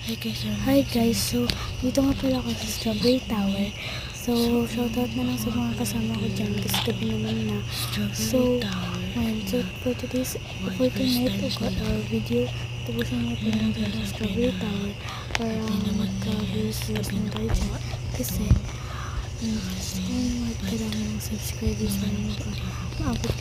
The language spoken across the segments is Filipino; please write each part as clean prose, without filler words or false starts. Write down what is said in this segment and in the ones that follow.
Hi guys, so dito nga pala ako sa Strawberry Tower. So shoutout na lang sa mga kasama ko dyan kasi gabi naman na. So for tonight video, tapusin natin natin ang Strawberry Tower para magka-views na tayo dyan. Kasi marami ng subscribers na maabot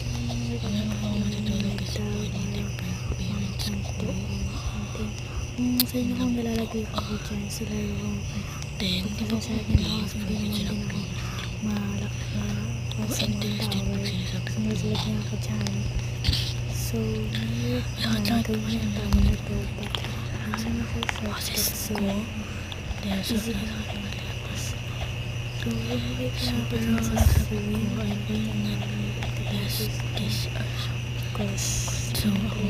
sa'yo na kung nalalagay ko dyan sa larong pagkakasya din ako kasi hindi naman din ako malaki na tower so nalalagyan ako dyan so gawin yung tama na ito but hindi na ko shortcut so easy ka na so ilagay ko na ako dyan sa screen so hindi ko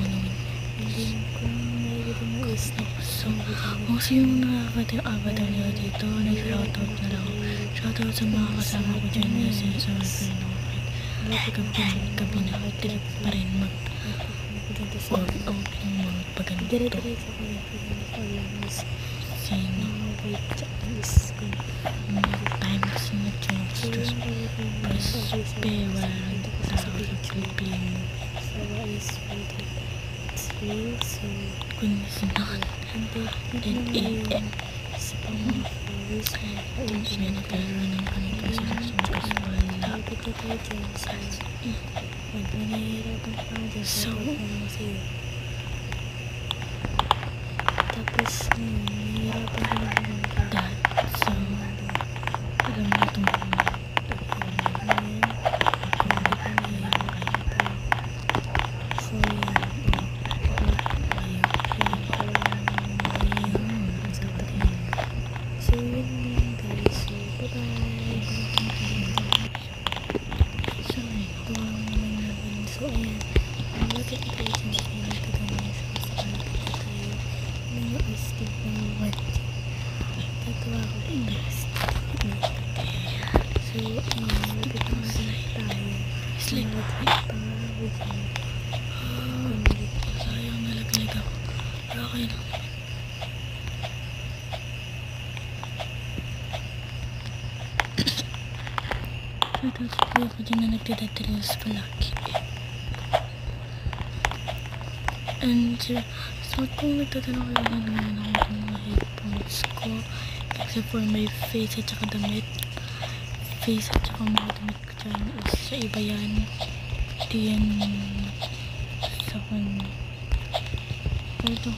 kung sino nakakita yung avatar nila dito, nag-shoutout na lang. Shoutout sa mga kasama ko dyan na sinasabi ko gabi na trip pa rin magpaganto. Sino? Time kasi na-change. Tapos wala lang tao sa Philippines. So kung sinakot 10 AM sa pang-flowers hindi na nagkaroon ng panipasa sa wala so tapos nahihirapan ka na so alam mo itong so ayan, bakit ito yung pinagkagano siya sa kalapit tayo mga astig ng what tatawa ko rin so ayan, lapit na rin tayo malapit pangawag sayang nalaglag ako pero okay lang shoutout sa kuya ko dyan na nagdadadrilis palagi and so kung nagtatanong kayo na naman ako ng mga headphones ko except for my face at saka damit mga damit ko dyan is sa iba yan di yan sa kung ito